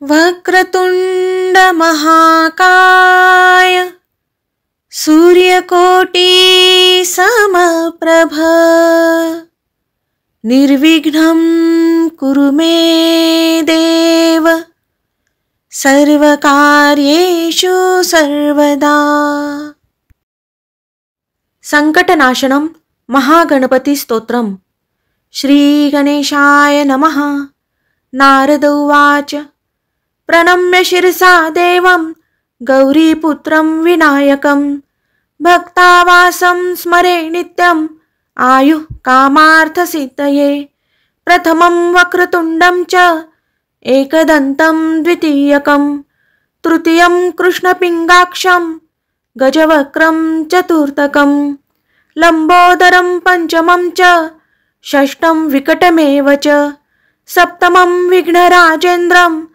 वक्रतुंड महाकाय सूर्यकोटी समप्रभ निर्विघ्नं कुरु मे देव सर्वकार्येषु सर्वदा। संकटनाशनम महागणपती स्तोत्रम। श्री गणेशाय नमः। नारद उवाच प्रणम्य शिरसा देवं गौरीपुत्रं विनायकं भक्तावासं स्मरे नित्यं आयुः कामार्थसिद्धये। प्रथमं वक्रतुण्डं च एकदन्तं द्वितीयकं तृतीयं कृष्णपिङ्गाक्षं गजवक्त्रं चतुर्थकं लम्बोदरं पंचमं च षष्ठं विकटमेव च सप्तमं विघ्नराजेन्द्रं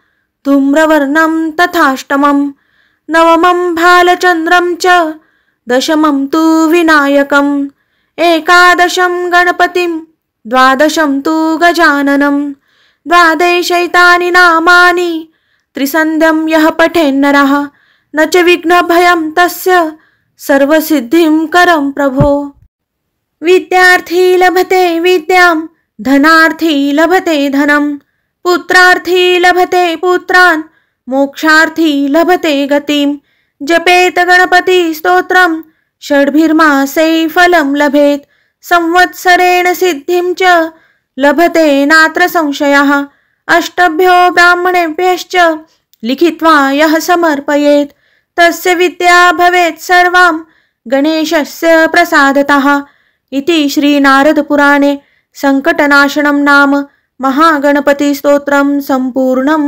धूम्रवर्णं तथाष्टमं नवमं भालचन्द्रं च दशमं तु विनायकम् एकादशं गणपतिं द्वादशं तु गजाननं द्वादशैतानि नामानि त्रिसन्ध्यं यः पठेन्नरः न च विघ्नभयं तस्य सर्वसिद्धिं करं प्रभो। विद्यार्थी लभते विद्यां धनार्थी लभते धनं पुत्रार्थी लभते पुत्रान् मोक्षार्थी लभते गतिं जपेत गणपति स्तोत्रं षड्भिर्मासै फलं लभेत संवत्सरेण सिद्धिं च लभते नात्र संशयः। अष्टभ्यो ब्राह्मणेभ्यश्च लिखित्वा यः समर्पयेत् तस्य विद्या भवेत् सर्वां गणेशस्य प्रसादतः। इति श्री नारद पुराणे संकटनाशनं नाम महागणपति स्तोत्रं संपूर्णम्।